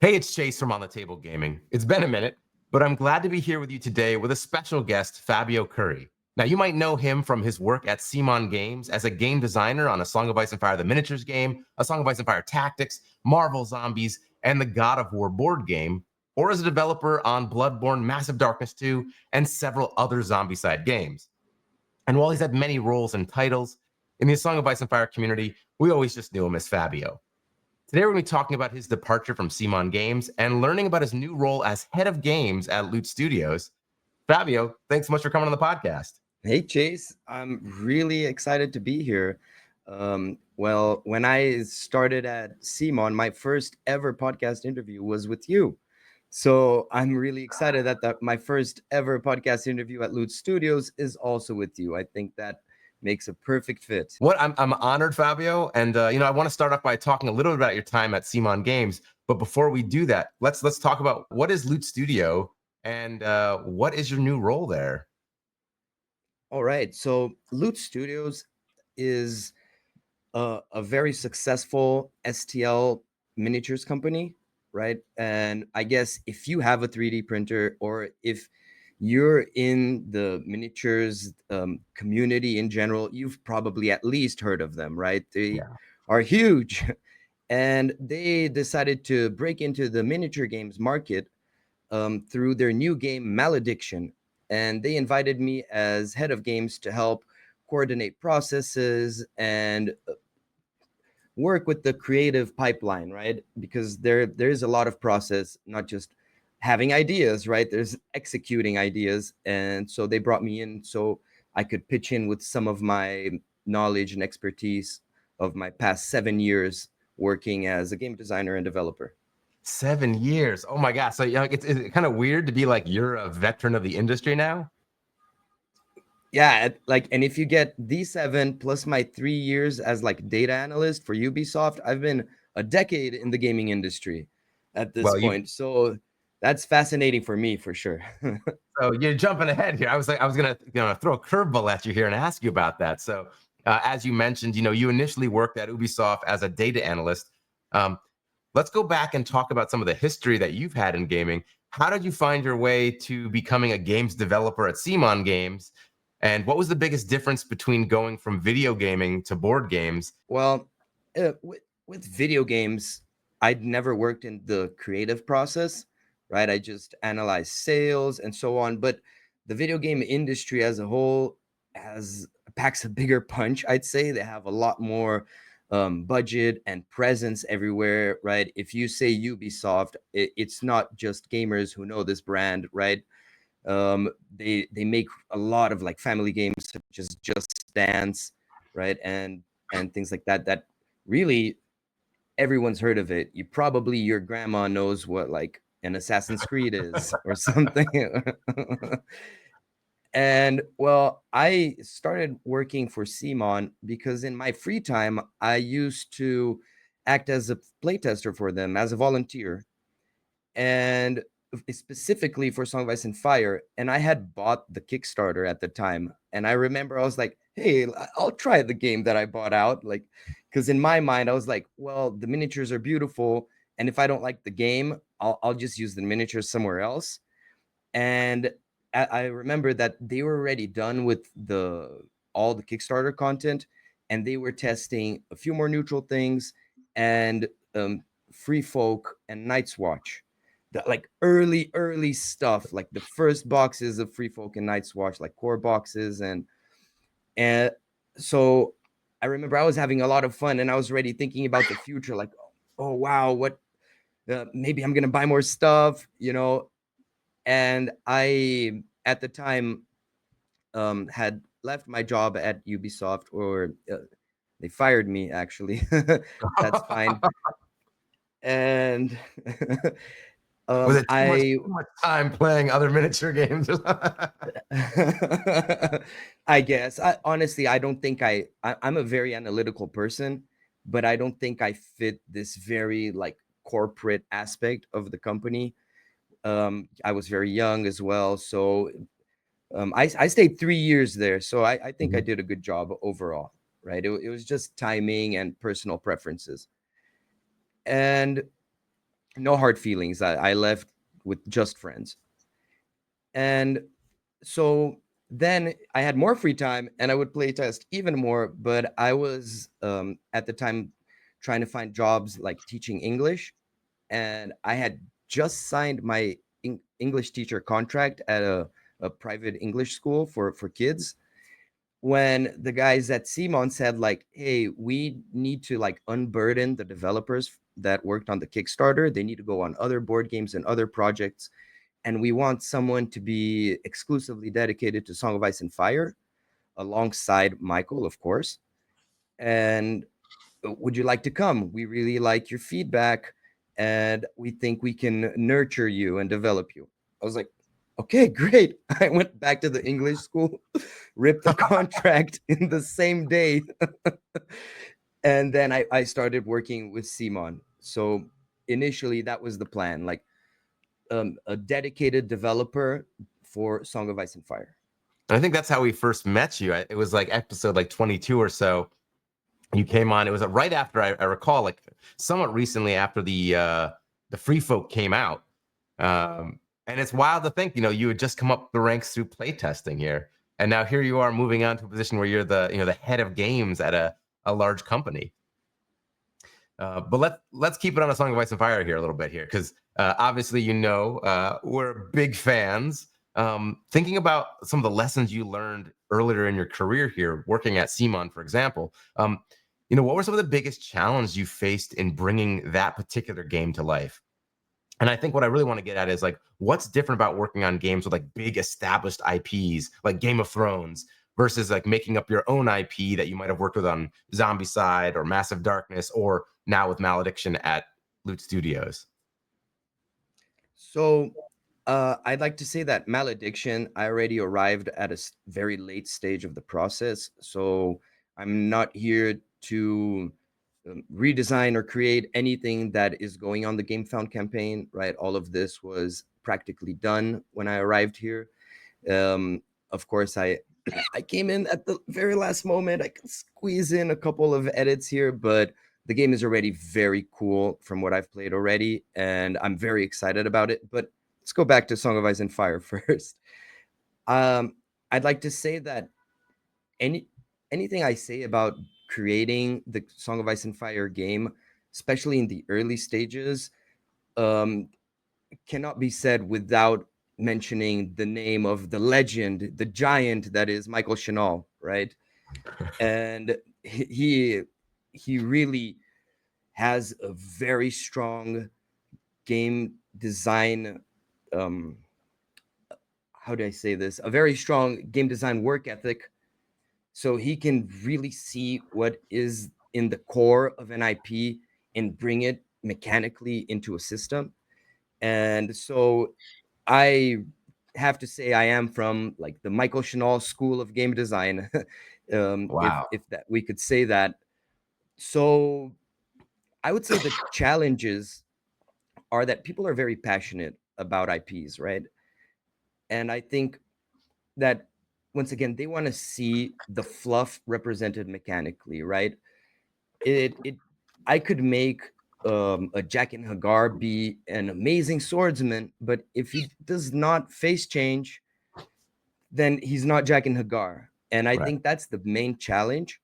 Hey, it's Chase from On the Table Gaming. It's been a minute, but I'm glad to be here with you today with a special guest, Fabio Cury. Now, you might know him from his work at CMON Games as a game designer on A Song of Ice and Fire, the miniatures game, A Song of Ice and Fire Tactics, Marvel Zombies, and the God of War board game, or as a developer on Bloodborne, Massive Darkness 2, and several other zombie-side games. And while he's had many roles and titles in the A Song of Ice and Fire community, we always just knew him as Fabio. Today, we're going to be talking about his departure from CMON Games and learning about his new role as head of games at Loot Studios. Fabio, thanks so much for coming on the podcast. Hey, Chase. I'm really excited to be here. Well, when I started at CMON, my first ever podcast interview was with you. So I'm really excited that my first ever podcast interview at Loot Studios is also with you. I think that makes a perfect fit. I'm honored, Fabio, and I want to start off by talking a little bit about your time at CMON Games. But before we do that, let's talk about what is Loot Studio and what is your new role there. All right. So Loot Studios is a very successful STL miniatures company, right? And I guess if you have a 3D printer or if you're in the miniatures community in general, you've probably at least heard of them, right? They are huge. And they decided to break into the miniature games market through their new game, Malediction. And they invited me as head of games to help coordinate processes and work with the creative pipeline, right? Because there's a lot of process, not just having ideas, right? There's executing ideas. And so they brought me in so I could pitch in with some of my knowledge and expertise of my past 7 years working as a game designer and developer. 7 years. Oh my gosh. So it's kind of weird to be like, you're a veteran of the industry now. Yeah, and if you get D7 plus my 3 years as like data analyst for Ubisoft, I've been a decade in the gaming industry at this point. So that's fascinating for me for sure. So you're jumping ahead here. I was gonna throw a curveball at you here and ask you about that. So as you mentioned, you initially worked at Ubisoft as a data analyst. Let's go back and talk about some of the history that you've had in gaming. How did you find your way to becoming a games developer at CMON Games? And what was the biggest difference between going from video gaming to board games? Well, with video games, I'd never worked in the creative process, right? I just analyzed sales and so on. But the video game industry as a whole packs a bigger punch, I'd say. They have a lot more budget and presence everywhere, right? If you say Ubisoft, it's not just gamers who know this brand, right? They make a lot of like family games such as Just Dance, right? And things like that really everyone's heard of it. Your grandma knows what like an Assassin's Creed is or something. And well, I started working for CMON because in my free time I used to act as a playtester for them as a volunteer, and specifically for Song of Ice and Fire. And I had bought the Kickstarter at the time. And I remember I was like, hey, I'll try the game that I bought out. Like, because in my mind, I was like, well, the miniatures are beautiful. And if I don't like the game, I'll just use the miniatures somewhere else. And I remember that they were already done with all the Kickstarter content, and they were testing a few more neutral things and Free Folk and Night's Watch, the like early stuff, like the first boxes of Free Folk and Night's Watch, like core boxes, and so I remember I was having a lot of fun, and I was already thinking about the future, like, oh wow, what maybe I'm gonna buy more stuff, and I at the time had left my job at Ubisoft, or they fired me actually. That's fine. And Was it too much time playing other miniature games? I guess. Honestly, I don't think I'm a very analytical person, but I don't think I fit this very like corporate aspect of the company. I was very young as well, so I stayed 3 years there, so I think I did a good job overall, right? It was just timing and personal preferences. And No hard feelings. I left with just friends. And so then I had more free time and I would play test even more. But I was at the time trying to find jobs like teaching English. And I had just signed my English teacher contract at a private English school for kids, when the guys at CMON said like, hey, we need to like unburden the developers that worked on the Kickstarter. They need to go on other board games and other projects. And we want someone to be exclusively dedicated to Song of Ice and Fire alongside Michael, of course. And would you like to come? We really like your feedback and we think we can nurture you and develop you. I was like, okay, great. I went back to the English school, ripped the contract in the same day. And then I started working with CMON. So initially, that was the plan, like a dedicated developer for Song of Ice and Fire. And I think that's how we first met you. It was like episode like 22 or so. You came on. It was right after I recall, like somewhat recently after the Free Folk came out. And it's wild to think, you had just come up the ranks through playtesting here, and now here you are moving on to a position where you're the head of games at a large company. But let's keep it on a Song of Ice and Fire here a little bit here, because obviously we're big fans. Thinking about some of the lessons you learned earlier in your career here, working at CMON, for example, what were some of the biggest challenges you faced in bringing that particular game to life? And I think what I really want to get at is like, what's different about working on games with like big established IPs like Game of Thrones versus like making up your own IP that you might have worked with on Zombicide or Massive Darkness, or now with Malediction at Loot Studios? So I'd like to say that Malediction, I already arrived at a very late stage of the process. So I'm not here to redesign or create anything that is going on the Game Found campaign, right? All of this was practically done when I arrived here. Of course, I came in at the very last moment. I could squeeze in a couple of edits here, but the game is already very cool from what I've played already, and I'm very excited about it. But let's go back to Song of Ice and Fire first. Um, I'd like to say that anything I say about creating the Song of Ice and Fire game, especially in the early stages, um, cannot be said without mentioning the name of the legend, the giant that is Michael Chanel, right? And he really has a very strong game design. Um, how do I say this? A very strong game design work ethic. So he can really see what is in the core of an IP and bring it mechanically into a system. And so I have to say I am from like the Michael Chanel school of game design, Wow. if that we could say that. So I would say the challenges are that people are very passionate about IPs, right? And I think that once again they want to see the fluff represented mechanically, right? It I could make a Jack and Hagar be an amazing swordsman, but if he does not face change, then he's not Jack and Hagar. And I Right. think that's the main challenge.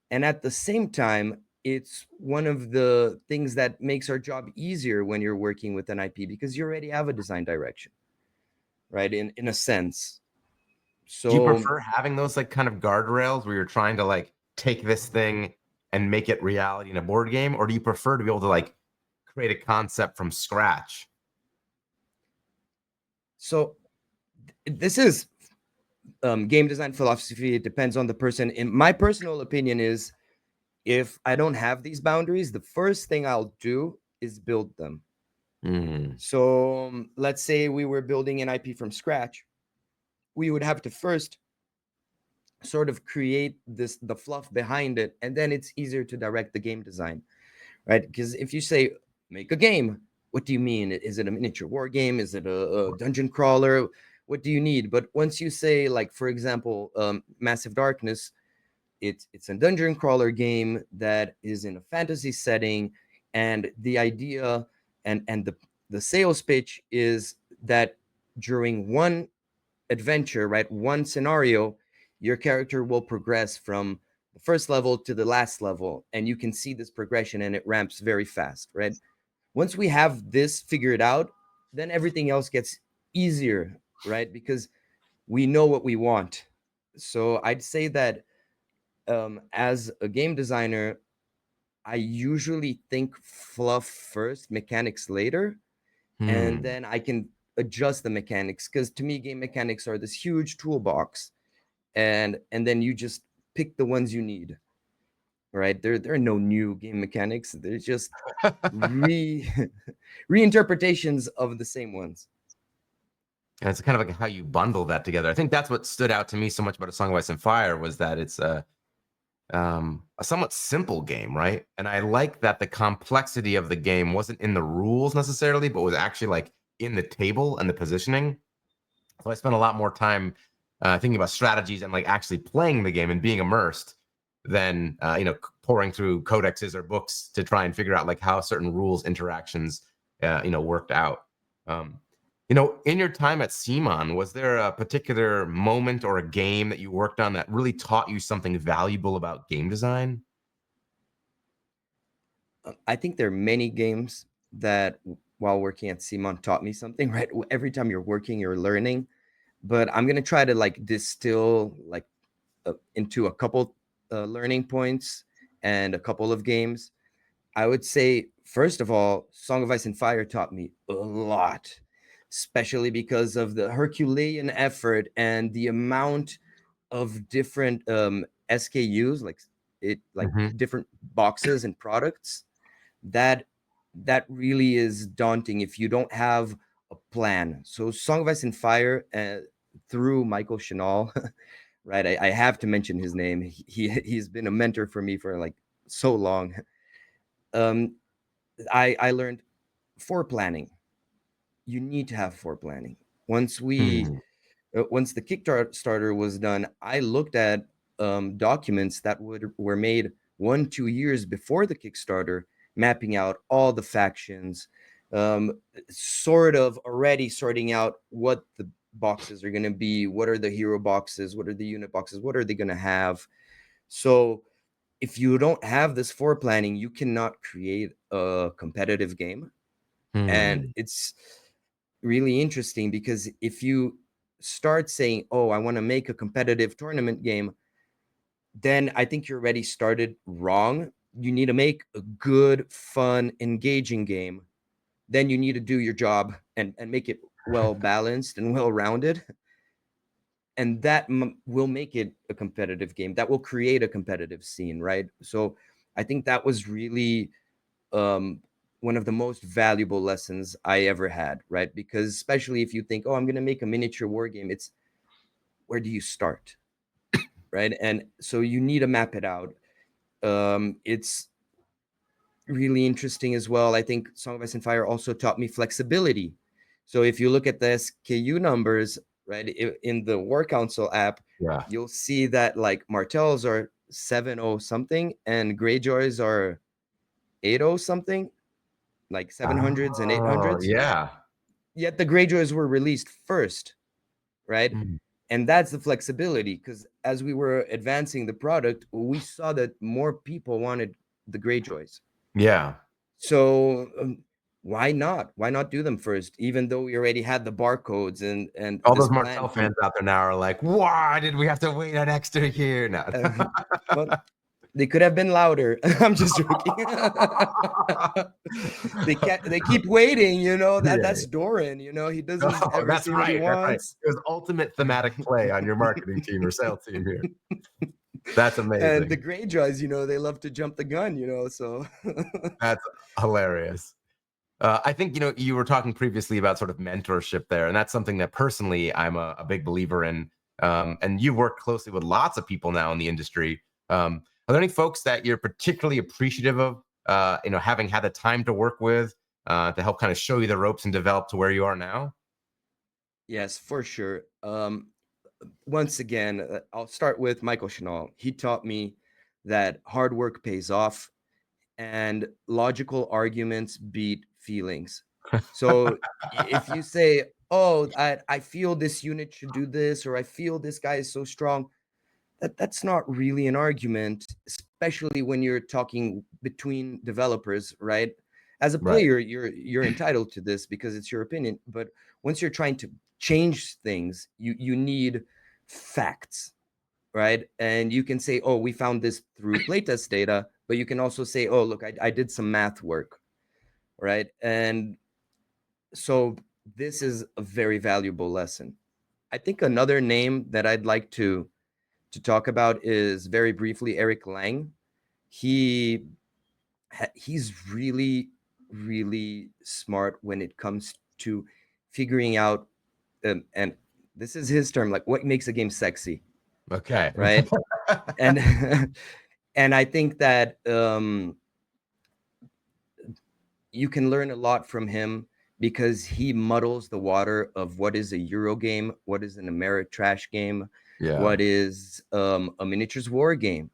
And at the same time, it's one of the things that makes our job easier when you're working with an IP because you already have a design direction, right? In a sense. Do you So prefer having those like kind of guardrails where you're trying to like take this thing and make it reality in a board game, or do you prefer to be able to like create a concept from scratch? so this is game design philosophy. It depends on the person. In my personal opinion is if I don't have these boundaries, the first thing I'll do is build them. Mm, So let's say we were building an IP from scratch. We would have to first sort of create the fluff behind it, and then it's easier to direct the game design, right? Because if you say make a game, what do you mean? Is it a miniature war game? Is it a dungeon crawler? What do you need? But once you say, like for example, Massive Darkness, it's a dungeon crawler game that is in a fantasy setting, and the idea And the sales pitch is that during one adventure, right, one scenario, your character will progress from the first level to the last level, and you can see this progression, and it ramps very fast, right? Once we have this figured out, then everything else gets easier, right? Because we know what we want. So I'd say that as a game designer, I usually think fluff first, mechanics later, and Hmm. then I can adjust the mechanics, because to me game mechanics are this huge toolbox, and then you just pick the ones you need, right? There are no new game mechanics. There's just re reinterpretations of the same ones. And it's kind of like how you bundle that together. I think that's what stood out to me so much about A Song of Ice and Fire was that it's a somewhat simple game, right? And I like that the complexity of the game wasn't in the rules necessarily, but was actually like in the table and the positioning. So I spent a lot more time thinking about strategies and like actually playing the game and being immersed than pouring through codexes or books to try and figure out like how certain rules interactions worked out. Um, in your time at CMON, was there a particular moment or a game that you worked on that really taught you something valuable about game design? I think there are many games that while working at CMON taught me something, right? Every time you're working, you're learning. But I'm gonna try to like distill like into a couple learning points and a couple of games. I would say, first of all, Song of Ice and Fire taught me a lot, especially because of the Herculean effort and the amount of different SKUs, like Hmm. different boxes and products. That that really is daunting if you don't have a plan. So Song of Ice and Fire, through Michael Chanel, right? I have to mention his name. He's been a mentor for me for like so long. Um, I learned for planning. You need to have for planning. Once we Hmm. once the Kickstarter was done, I looked at documents that were made 1-2 years before the Kickstarter, mapping out all the factions, sort of already sorting out what the boxes are going to be, what are the hero boxes, what are the unit boxes, what are they going to have. So if you don't have this for planning, you cannot create a competitive game. And Hmm. it's really interesting because if you start saying, "Oh, I want to make a competitive tournament game," then I think you're already started wrong. You need to make a good, fun, engaging game. Then you need to do your job and make it well balanced and well rounded. And that will make it a competitive game. That will create a competitive scene, right? So I think that was really um, one of the most valuable lessons I ever had, right? Because especially if you think, oh, I'm going to make a miniature war game, it's where do you start, right? And so you need to map it out. It's really interesting as well. I think Song of Ice and Fire also taught me flexibility. So if you look at the SKU numbers, right, in the War Council app, Yeah. you'll see that like Martells are 7.0 something and Greyjoys are 8.0 something, like 700s and Oh, 800s. yeah. Yet the Greyjoys were released first, right? Hmm. And that's the flexibility, because as we were advancing the product, we saw that more people wanted the Greyjoys. Yeah. So why not? Why not do them first, even though we already had the barcodes and All this those plan Martell to? fans out there now are like, why did we have to wait an extra year? No. Uh, well, they could have been louder. I'm just joking. They keep waiting. That's Yeah. Doran. He doesn't Oh, ever that's say what he right. That's right. wants. It was ultimate thematic play on your marketing team or sales team here. That's And the amazing. Greyjoys, they love to jump the gun. So That's hilarious. I think, you were talking previously about sort of mentorship there, and that's something that personally I'm a big believer in. And you work closely with lots of people now in the industry. Are there any folks that you're particularly appreciative of, having had the time to work with to help kind of show you the ropes and develop to where you are now? yes, for sure. Once again, I'll start with Michael Chanel. He taught me that hard work pays off, and logical arguments beat feelings. So if you say, oh, I feel this unit should do this, or I feel this guy is so strong, that's not really an argument, especially when you're talking between developers, right? As a Right. player, you're entitled to this because it's your opinion. But once you're trying to change things, you need facts, right? And you can say, oh, we found this through playtest data, but you can also say, oh, look, I did some math work, right? And so this is a very valuable lesson. I think another name that I'd like to talk about is very briefly Eric Lang. He's really smart when it comes to figuring out, and this is his term, like what makes a game sexy, Okay. right? And and I think that you can learn a lot from him because he muddles the water of what is a Euro game, what is an Ameritrash game, Yeah. what is a miniatures war game,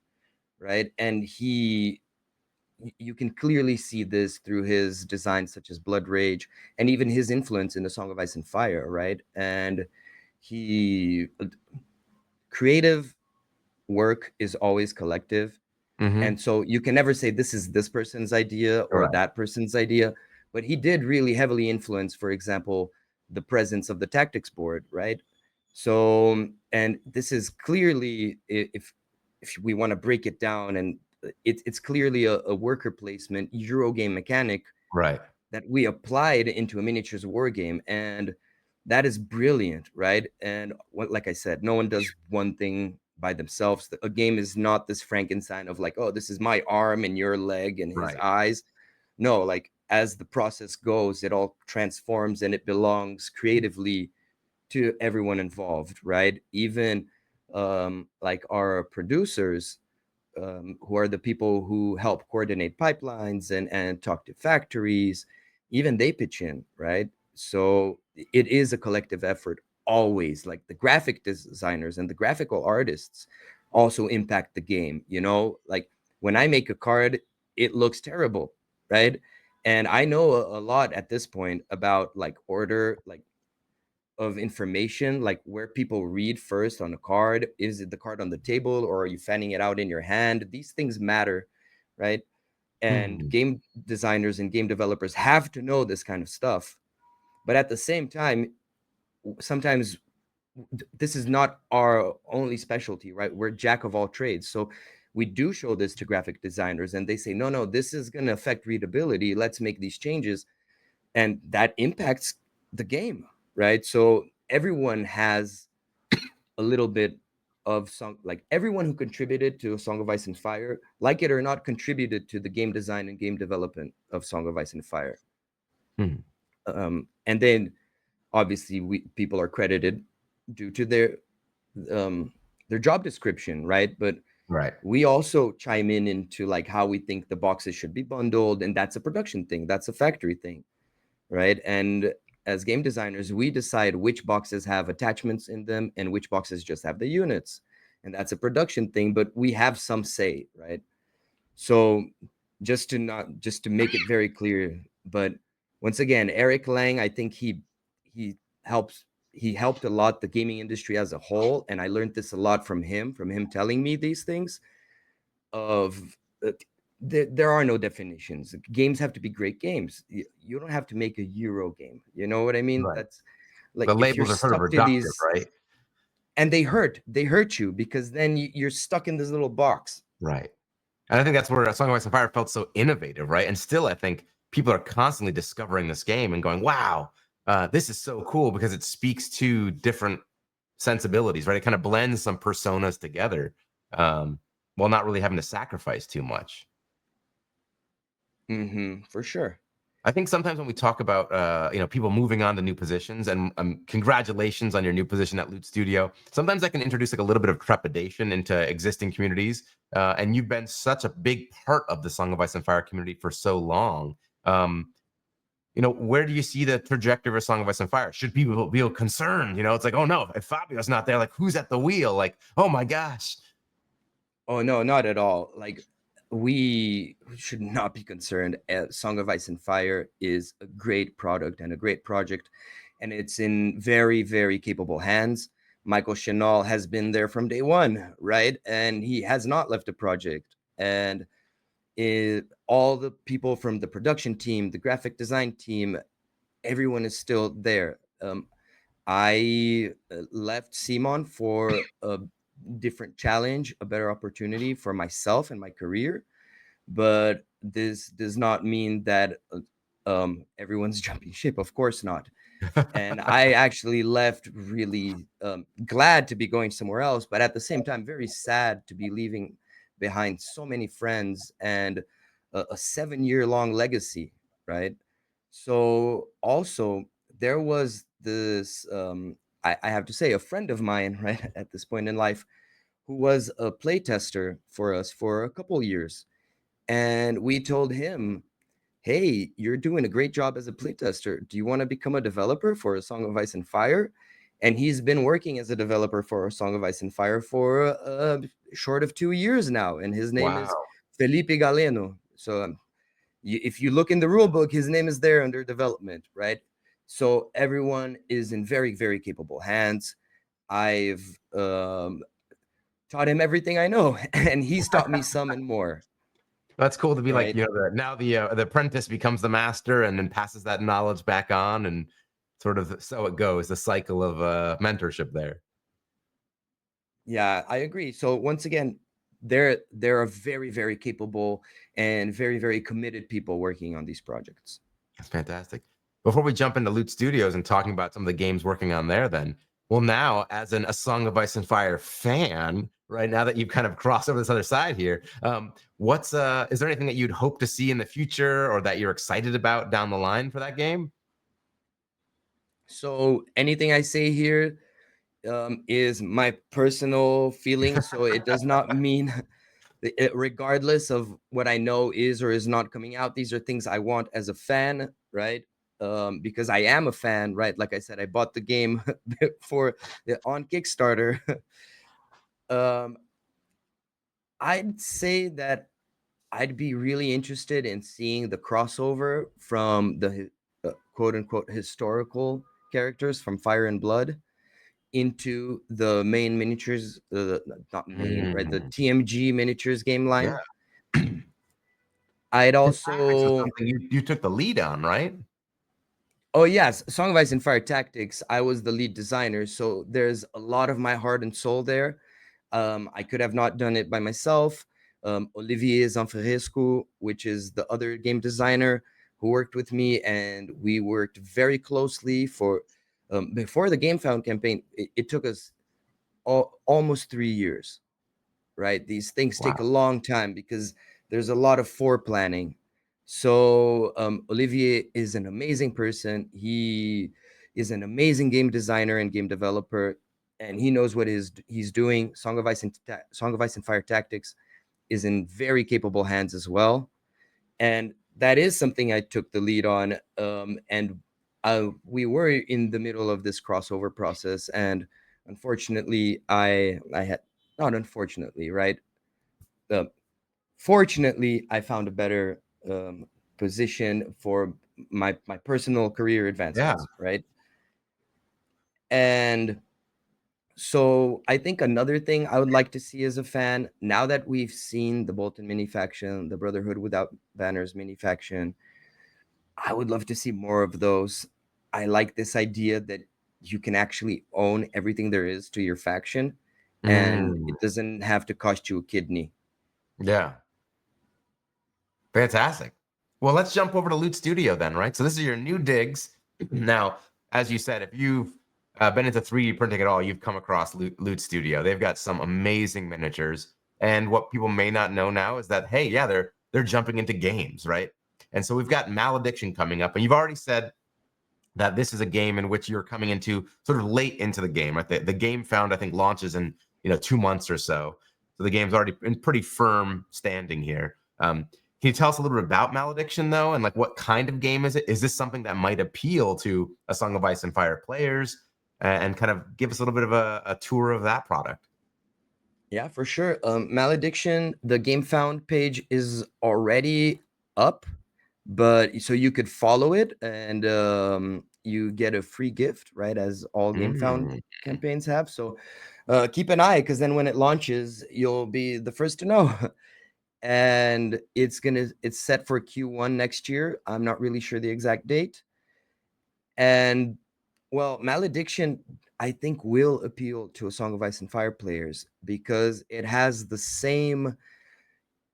right? And you can clearly see this through his designs such as Blood Rage and even his influence in the Song of Ice and Fire, right? And he creative work is always collective. Hmm. And so you can never say this is this person's idea or Right. that person's idea, but he did really heavily influence, for example, the presence of the tactics board, right? So, and this is clearly, if we want to break it down, and it's clearly a worker placement Eurogame mechanic Right. that we applied into a miniatures war game, and that is brilliant, right? And like I said, no one does one thing by themselves. A game is not this Frankenstein of like, oh, this is my arm and your leg and his Right. eyes. No, like as the process goes, it all transforms and it belongs creatively to everyone involved, right? Even like our producers, who are the people who help coordinate pipelines and talk to factories, even they pitch in, right? So it is a collective effort always. Like the graphic designers and the graphical artists also impact the game, you know? Like when I make a card, it looks terrible, right? And I know a lot at this point about like order, like of information, like where people read first on a card. Is it the card on the table or are you fanning it out in your hand? These things matter, right? And Hmm. game designers and game developers have to know this kind of stuff. But at the same time, sometimes this is not our only specialty, right? We're jack of all trades. So we do show this to graphic designers and they say, no, no, this is going to affect readability. Let's make these changes. And that impacts the game, right? So everyone has a little bit of song, like everyone who contributed to Song of Ice and Fire, like it or not, contributed to the game design and game development of Song of Ice and Fire. Hmm. And then obviously people are credited due to their job description, right? But Right. we also chime in into like how we think the boxes should be bundled, and that's a production thing, that's a factory thing, right? And as game designers, we decide which boxes have attachments in them and which boxes just have the units. And that's a production thing, but we have some say, right? So just to make it very clear, but once again, Eric Lang, I think he helps he helped a lot the gaming industry as a whole, and I learned this a lot from him telling me these things of there are no definitions. Games have to be great games. You don't have to make a Euro game. You know what I mean? Right. That's like The if you're labels are sort of stuck to reductive, these, right? and they hurt you because then you're stuck in this little box. Right. And I think that's where A Song of Ice and Fire felt so innovative, right? And still, I think people are constantly discovering this game and going, wow, this is so cool because it speaks to different sensibilities, right? It kind of blends some personas together, while not really having to sacrifice too much. For sure. I think sometimes when we talk about people moving on to new positions, and congratulations on your new position at Loot Studio, sometimes that can introduce like a little bit of trepidation into existing communities. And you've been such a big part of the Song of Ice and Fire community for so long. Where do you see the trajectory of A Song of Ice and Fire? Should people be concerned? It's like, oh no, if Fabio's not there, like who's at the wheel? Like, oh my gosh. Oh no, not at all. Like we should not be concerned. Song of Ice and Fire is a great product and a great project, and it's in very, very capable hands. Michael Chenal has been there from day one, right? And he has not left the project. And all the people from the production team, the graphic design team, everyone is still there. I left CMON for a different challenge, a better opportunity for myself and my career. But this does not mean that everyone's jumping ship. Of course not. And I actually left really glad to be going somewhere else, but at the same time, very sad to be leaving behind so many friends and a 7-year long legacy, right? So also there was this, I have to say, a friend of mine, right, at this point in life, who was a playtester for us for a couple years. And we told him, hey, you're doing a great job as a playtester. Do you want to become a developer for A Song of Ice and Fire? And he's been working as a developer for A Song of Ice and Fire for short of 2 years now. And his name is Wow. Felipe Galeno. So if you look in the rule book, his name is there under development, right? So everyone is in very, very capable hands. I've taught him everything I know, and he's taught me some and more, That's cool to be like, right? you know, now the apprentice becomes the master and then passes that knowledge back on, and sort of so it goes, the cycle of mentorship there. Yeah, I agree. So once again, there are very, very capable and very, very committed people working on these projects. That's fantastic. Before we jump into Loot Studios and talking about some of the games working on there, then, well, now as A Song of Ice and Fire fan, right now that you've kind of crossed over this other side here, what's is there anything that you'd hope to see in the future or that you're excited about down the line for that game? So anything I say here is my personal feeling. So it does not mean, regardless of what I know is or is not coming out, these are things I want as a fan, right? Because I am a fan, right? Like I said, I bought the game for on Kickstarter. um, I'd say that I'd be really interested in seeing the crossover from the quote unquote historical characters from Fire and Blood into the main miniatures, not main, right? The Mm, TMG miniatures game yeah. line. I'd And tactics is also, something you took the lead on, right? oh yes, Song of Ice and Fire Tactics. I was the lead designer, so there's a lot of my heart and soul there. I could have not done it by myself. Olivier Zanferescu, which is the other game designer who worked with me, and we worked very closely for before the Game Found campaign. It took us almost 3 years, right? These things take a Wow. long time because there's a lot of foreplanning. So Olivier is an amazing person. He is an amazing game designer and game developer, and he knows what he's doing. Song of Ice and Fire Tactics is in very capable hands as well, and that is something I took the lead on. And we were in the middle of this crossover process, and unfortunately, I had not unfortunately, right? Uh, Fortunately, I found a better position for my personal career Yeah. advancements, right? And so I think another thing I would like to see as a fan, now that we've seen the Bolton mini faction, the Brotherhood Without Banners mini faction, I would love to see more of those. I like this idea that you can actually own everything there is to your faction, and Mm, it doesn't have to cost you a kidney. yeah. Fantastic. Well, let's jump over to Loot Studio then, right? So this is your new digs. Now, as you said, if you've been into 3D printing at all, you've come across Loot Studio. They've got some amazing miniatures. And what people may not know now is that, hey, yeah, they're jumping into games, right? And so we've got Malediction coming up, and you've already said that this is a game in which you're coming into sort of late into the game, right? The Game Found, I think, launches in 2 months or so. So the game's already in pretty firm standing here. Can you tell us a little bit about Malediction, though, and like what kind of game is it? Is this something that might appeal to A Song of Ice and Fire players, and kind of give us a little bit of a tour of that product? Yeah, for sure. Malediction, the Game Found page is already up, but so you could follow it and you get a free gift, right? As all Game Found Mm, campaigns have. So keep an eye, because then when it launches, you'll be the first to know. And it's set for Q1 next year. I'm not really sure the exact date. And well, Malediction, I think, will appeal to a Song of Ice and Fire players because it has the same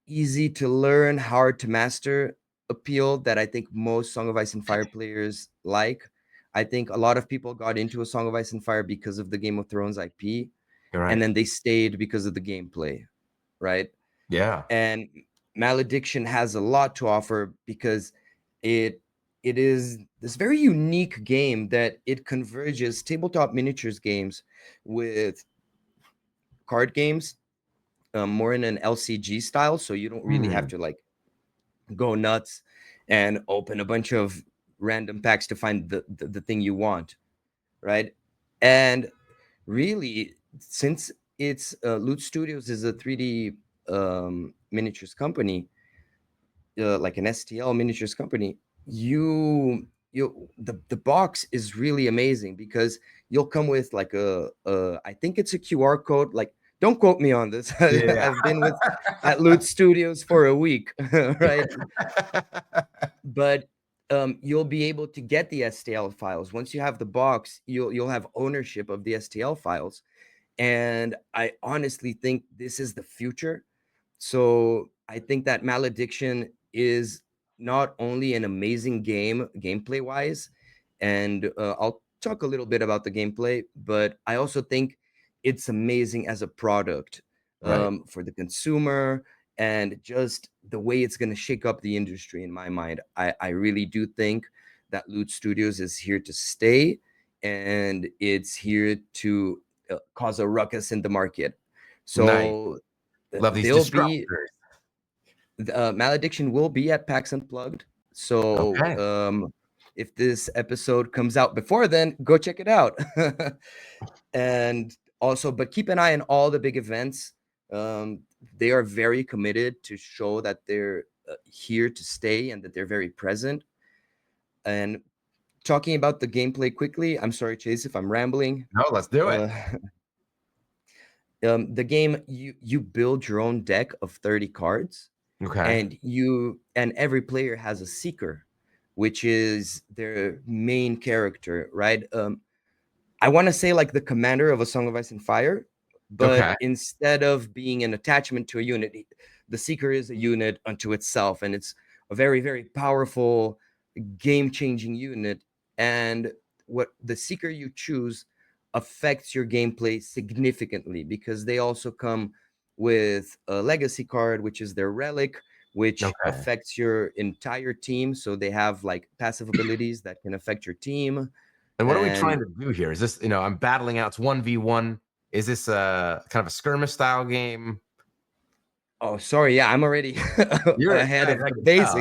easy to learn, hard to master appeal that I think most Song of Ice and Fire players like. I think a lot of people got into a Song of Ice and Fire because of the Game of Thrones IP, you're and right. then they stayed because of the gameplay, right? Yeah. And Malediction has a lot to offer because it it is this very unique game that it converges tabletop miniatures games with card games, more in an LCG style, so you don't really have Hmm. to like go nuts and open a bunch of random packs to find the thing you want, right? And really, since it's Loot Studios is a 3D miniatures company, like an STL miniatures company, the box is really amazing because you'll come with like a I think it's a QR code. Like, don't quote me on this. Yeah. I've been with at Loot Studios for a week, right? But you'll be able to get the STL files once you have the box. You'll have ownership of the STL files, and I honestly think this is the future. So I think that Malediction is not only an amazing game, gameplay wise, and I'll talk a little bit about the gameplay, but I also think it's amazing as a product, Right. for the consumer, and just the way it's going to shake up the industry. In my mind, I really do think that Loot Studios is here to stay, and it's here to cause a ruckus in the market. Nice. So Love these they'll be disruptors. Malediction will be at PAX Unplugged. So Okay. if this episode comes out before then, go check it out. And also, but keep an eye on all the big events. Um, they are very committed to show that they're here to stay and that they're very present. And talking about the gameplay quickly, I'm sorry, Chase, if I'm rambling. No, let's do it. Uh, the game, you build your own deck of 30 cards, Okay. and every player has a seeker, which is their main character, right? I want to say like the commander of a Song of Ice and Fire, but Okay. instead of being an attachment to a unit, the seeker is a unit unto itself, and it's a very, very powerful, game-changing unit. And what the seeker you choose affects your gameplay significantly, because they also come with a legacy card, which is their relic, which Okay. affects your entire team. So they have like passive abilities that can affect your team. And what are we trying And to do here? Is this, I'm battling out. It's 1v1. Is this a kind of a skirmish style game? oh, sorry, yeah, I'm already You're ahead excited. of I the can tell.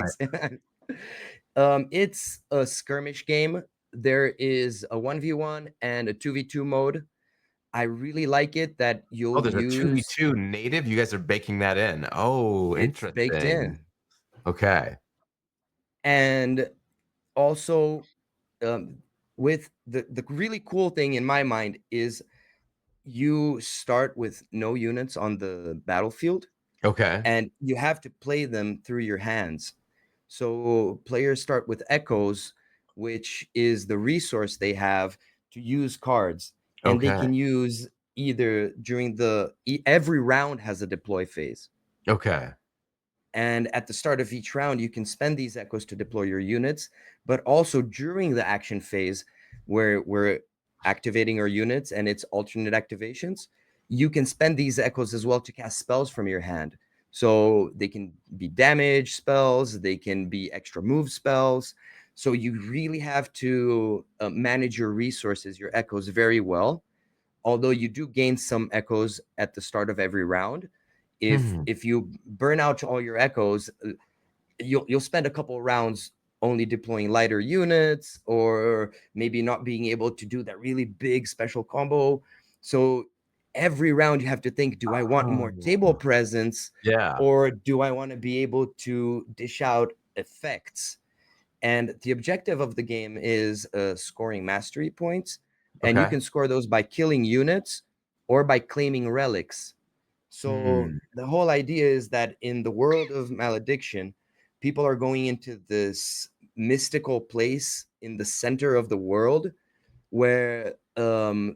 basics. It's a skirmish game. There is a 1v1 and a 2v2 mode. I really like it that Oh, you'll there's a use 2v2 native. You guys are baking that in. Oh, it's baked interesting. in. Okay. And also, um, with the really cool thing in my mind is you start with no units on the battlefield, Okay. and you have to play them through your hands. So players start with echoes, which is the resource they have to use cards, and they Okay. can use either during every round has a deploy phase. Okay. And at the start of each round, you can spend these echoes to deploy your units, but also during the action phase, where we're activating our units and it's alternate activations, you can spend these echoes as well to cast spells from your hand. So they can be damage spells, they can be extra move spells. So you really have to manage your resources, your echoes, very well. Although you do gain some echoes at the start of every round, Hmm. if you burn out all your echoes, you'll spend a couple rounds only deploying lighter units, or maybe not being able to do that really big special combo. So every round you have to think, do I want more table presence, Yeah. or do I want to be able to dish out effects? And the objective of the game is scoring mastery points, and you Okay. can score those by killing units or by claiming relics. So the whole idea is that in the world of Malediction, people are going into this mystical place in the center of the world where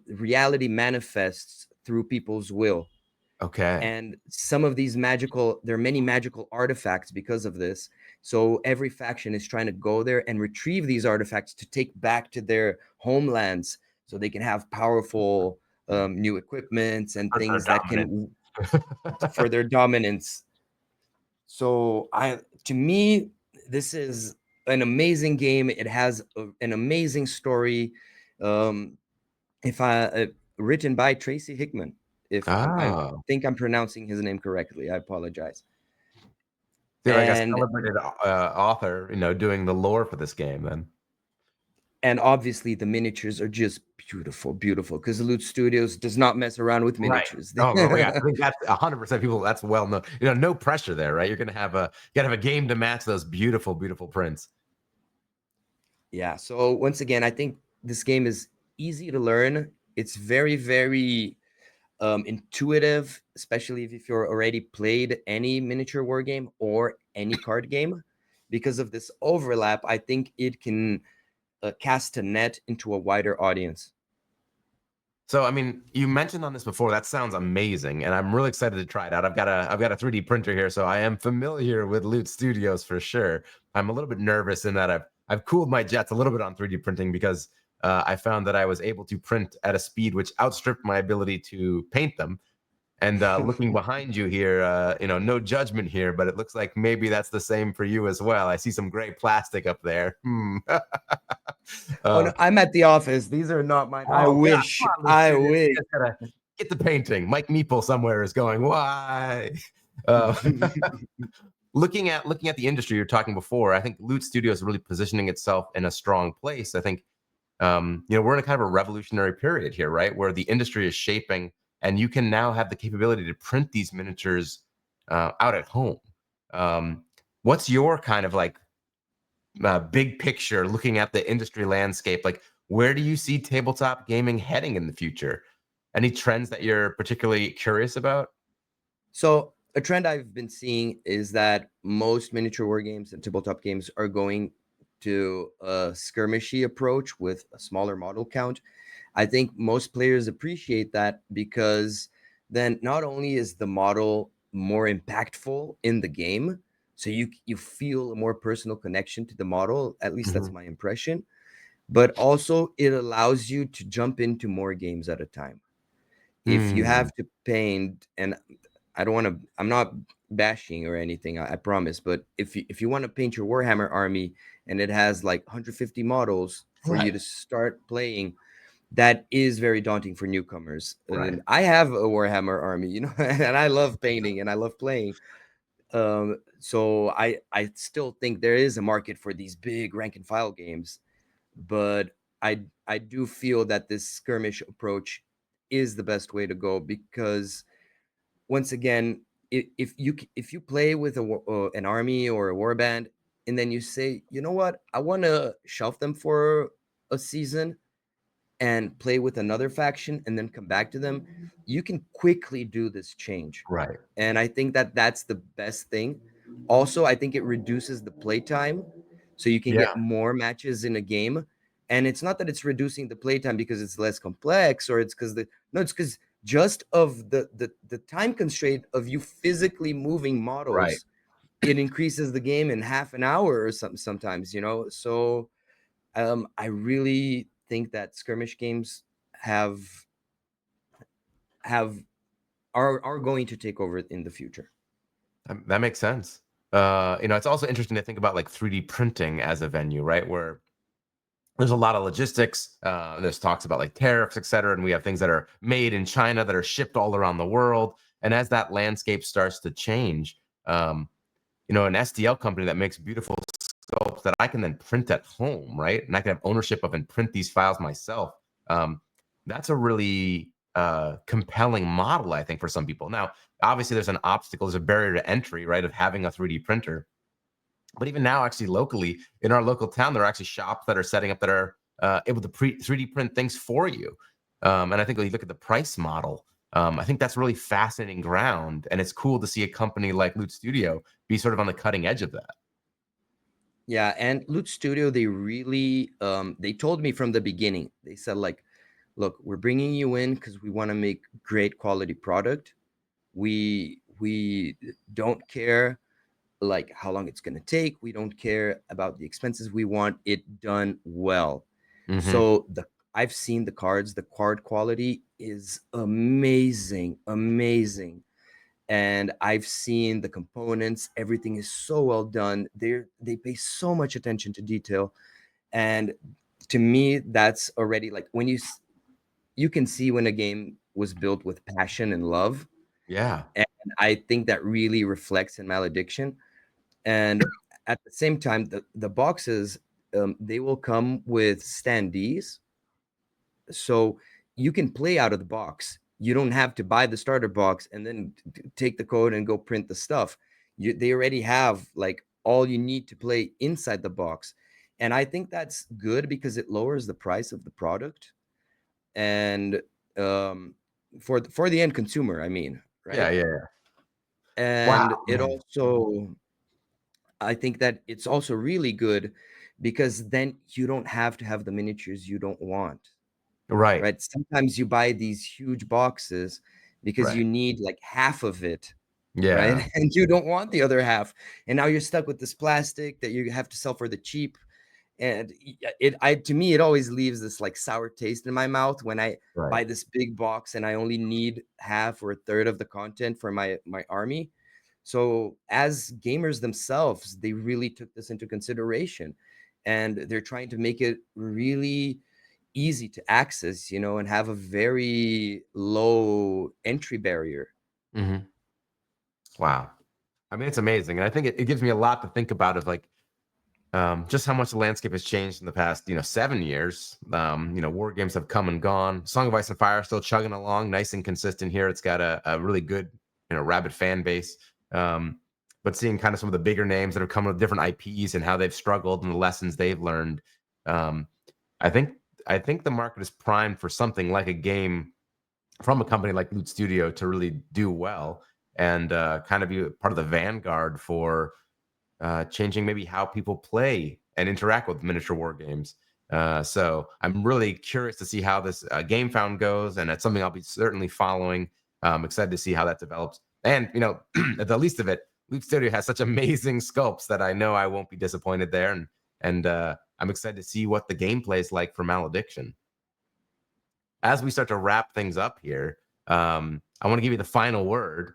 reality manifests through people's will. Okay. And some of these there are many magical artifacts because of this. So every faction is trying to go there and retrieve these artifacts to take back to their homelands so they can have powerful new equipments and For their things that dominance. can for their dominance. So to me, this is an amazing game. It has an amazing story. Um, if I Written by Tracy Hickman. If I Oh, think I'm pronouncing his name correctly, I apologize. they're like a And celebrated author, doing the lore for this game then. obviously the miniatures are just beautiful, beautiful. Because Loot Studios does not mess around with Right. miniatures. Oh, well, yeah, I think that's 100% people. That's well known. No pressure there, right? You're gonna have a game to match those beautiful, beautiful prints. Yeah. So once again, I think this game is easy to learn. It's very, very intuitive, especially if you're already played any miniature war game or any card game. Because of this overlap, I think it can cast a net into a wider audience. So, I mean, you mentioned on this before. That sounds amazing, and I'm really excited to try it out. I've got a 3D printer here, so I am familiar with Loot Studios for sure. I'm a little bit nervous in that I've cooled my jets a little bit on 3D printing because I found that I was able to print at a speed which outstripped my ability to paint them. And looking behind you here, no judgment here, but it looks like maybe that's the same for you as well. I see some gray plastic up there. Oh no, I'm at the office. These are not mine. I Oh God, wish. come on, Luke I Studios. You wish. just gotta get the painting. Mike Meeple somewhere is going, why? Uh, looking at the industry you're talking before, I think Loot Studios is really positioning itself in a strong place. I think we're in a kind of a revolutionary period here, right? Where the industry is shaping, and you can now have the capability to print these miniatures out at home. Um, what's your kind of like big picture looking at the industry landscape? Like, where do you see tabletop gaming heading in the future? Any trends that you're particularly curious about? So a trend I've been seeing is that most miniature war games and tabletop games are going to a skirmishy approach with a smaller model count. I think most players appreciate that because then not only is the model more impactful in the game, so you feel a more personal connection to the model, at least that's Mhm. my impression, but also it allows you to jump into more games at a time. If you Hmm. have to paint, and I'm not bashing or anything, I promise, but if you want to paint your Warhammer army and it has like 150 models for you Right. to start playing, that is very daunting for newcomers. Right. And I have a Warhammer army, and I love painting and I love playing. So I still think there is a market for these big rank and file games, but I do feel that this skirmish approach is the best way to go because once again, if you play with an army or a war band, and then you say, you know what, I want to shelf them for a season and play with another faction and then come back to them, you can quickly do this change. Right. And I think that that's the best thing. Also, I think it reduces the play time so you can Yeah. get more matches in a game. And it's not that it's reducing the play time because it's less complex or it's because it's because just of the time constraint of you physically moving Right. models, it increases the game in half an hour or something sometimes, So I really think that skirmish games have have are going to take over in the future. That makes sense. It's also interesting to think about like 3D printing as a venue, right? Where there's a lot of logistics. There's talks about like tariffs, et cetera. And we have things that are made in China that are shipped all around the world. And as that landscape starts to change, an STL company that makes beautiful sculpts that I can then print at home, right? And I can have ownership of and print these files myself. Um, that's a really compelling model, I think, for some people. Now, obviously, there's an obstacle, there's a barrier to entry, right, of having a 3D printer. But even now, actually, locally in our local town, there are actually shops that are setting up that are able to 3D print things for you. And I think when you look at the price model, I think that's really fascinating ground. And it's cool to see a company like Loot Studio be sort of on the cutting edge of that. Yeah, and Loot Studio, they really they told me from the beginning. They said like, look, we're bringing you in because we want to make great quality product. We don't care like how long it's going to take. We don't care about the expenses. We want it done well. Hmm. So the I've seen the cards. The card quality is amazing, amazing. And I've seen the components. Everything is so well done. They pay so much attention to detail, and to me, that's already like when you can see when a game was built with passion and love, Yeah. and I think that really reflects in Malediction. And at the same time, the boxes, they will come with standees, so you can play out of the box. You don't have to buy the starter box and then take the code and go print the stuff. They already have like all you need to play inside the box, and I think that's good because it lowers the price of the product, and um, for the end consumer, I mean, Yeah. right? Yeah. Yeah. And Wow, it man. also, I think that it's also really good because then you don't have to have the miniatures you don't want, Right. right? Sometimes you buy these huge boxes because Right. you need like half of it, right? Yeah. And you don't want the other half. And now you're stuck with this plastic that you have to sell for the cheap. And to me, it always leaves this like sour taste in my mouth when I Right. buy this big box and I only need half or a third of the content for my army. So as gamers themselves, they really took this into consideration, and they're trying to make it really easy to access, and have a very low entry barrier. Hmm. Wow. I mean, it's amazing. And I think it gives me a lot to think about of like just how much the landscape has changed in the past, 7 years. War games have come and gone. Song of Ice and Fire still chugging along, nice and consistent here. It's got a really good, rabid fan base. Um, but seeing kind of some of the bigger names that have come with different IPs and how they've struggled and the lessons they've learned, um, I think I think the market is primed for something like a game from a company like Loot Studio to really do well and kind of be part of the vanguard for changing maybe how people play and interact with miniature war games. So I'm really curious to see how this game found goes, and it's something I'll be certainly following. Excited to see how that develops. And at the least of it, Loot Studio has such amazing sculpts that I know I won't be disappointed there, and I'm excited to see what the gameplay is like for Malediction. As we start to wrap things up here, I want to give you the final word.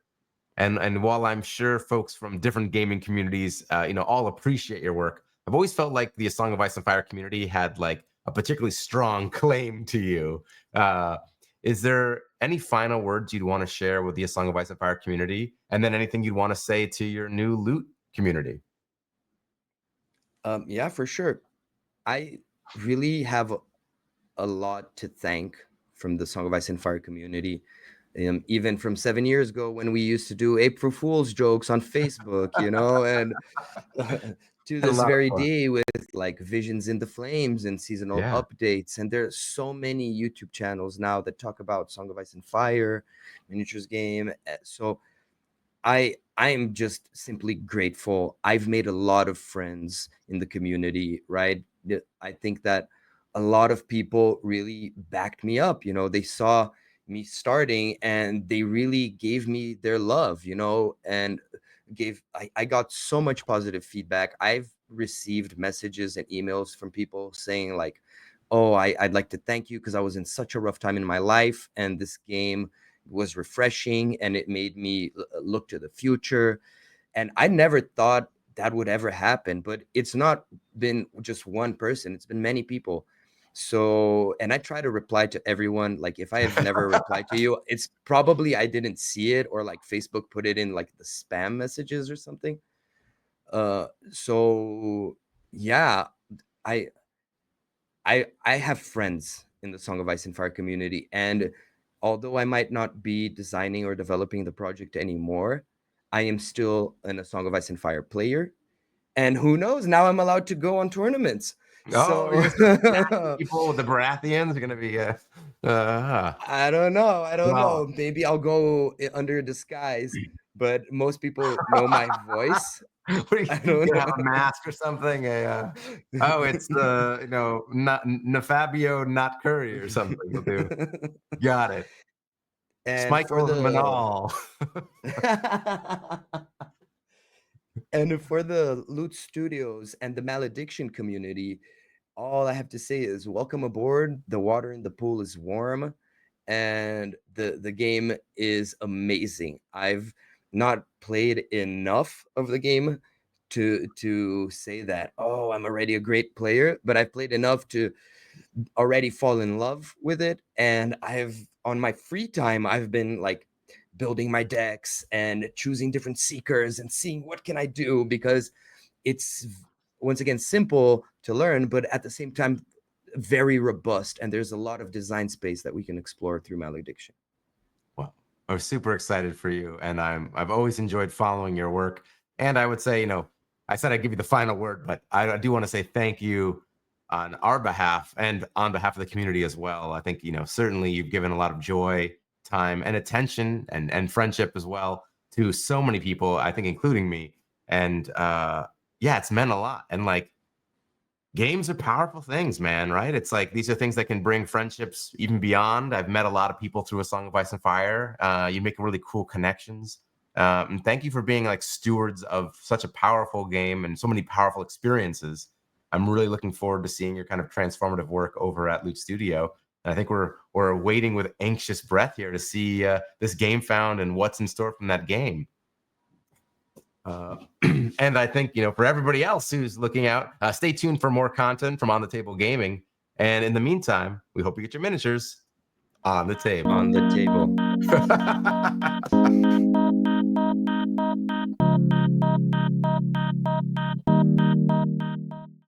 And while I'm sure folks from different gaming communities, all appreciate your work, I've always felt like the A Song of Ice and Fire community had like a particularly strong claim to you. Uh, is there any final words you'd want to share with the A Song of Ice and Fire community, and then anything you'd want to say to your new loot community? Yeah, for sure. I really have a lot to thank from the Song of Ice and Fire community. Even from 7 years ago when we used to do April Fool's jokes on Facebook, and to Had a this lot of very fun. day with like Visions in the Flames and seasonal Yeah. updates. And there's so many YouTube channels now that talk about Song of Ice and Fire, miniatures game. So I am just simply grateful. I've made a lot of friends in the community, right? I think that a lot of people really backed me up. They saw me starting and they really gave me their love, and I got so much positive feedback. I've received messages and emails from people saying like, oh, I'd like to thank you because I was in such a rough time in my life, and this game was refreshing and it made me look to the future. And I never thought that would ever happen, but it's not been just one person, it's been many people. So, and I try to reply to everyone. Like if I have never replied to you, it's probably I didn't see it, or like Facebook put it in like the spam messages or something. So yeah, I I have friends in the Song of Ice and Fire community, and although I might not be designing or developing the project anymore, I am still a Song of Ice and Fire player. And who knows? Now I'm allowed to go on tournaments. Oh, you're So people with the Baratheons are gonna be I don't know. I don't know. well. Maybe I'll go under disguise, but most people know my voice. What are I you don't gonna have a know. mask or something? Oh, it's the not Fabio, not Curry or something. You'll do. Got it. And for Michael the Manal. and for the Loot Studios and the Malediction community, all I have to say is welcome aboard. The water in the pool is warm, and the game is amazing. I've not played enough of the game to say that, oh, I'm already a great player, but I've played enough to already fall in love with it. And I've on my free time, I've been like building my decks and choosing different seekers and seeing what can I do, because it's once again simple to learn, but at the same time very robust, and there's a lot of design space that we can explore through Malediction. Well, I'm super excited for you, and I've always enjoyed following your work. And I would say, I said I'd give you the final word, but I do want to say thank you on our behalf and on behalf of the community as well. I think, certainly you've given a lot of joy, time, and attention and friendship as well to so many people, I think, including me. And yeah, it's meant a lot. And like, games are powerful things, man, right? It's like these are things that can bring friendships even beyond. I've met a lot of people through A Song of Ice and Fire. You make really cool connections. And thank you for being like stewards of such a powerful game and so many powerful experiences. I'm really looking forward to seeing your kind of transformative work over at Loot Studio. And I think we're waiting with anxious breath here to see this game found and what's in store from that game. And I think, for everybody else who's looking out, stay tuned for more content from On the Table Gaming. And in the meantime, we hope you get your miniatures on the table. On the table.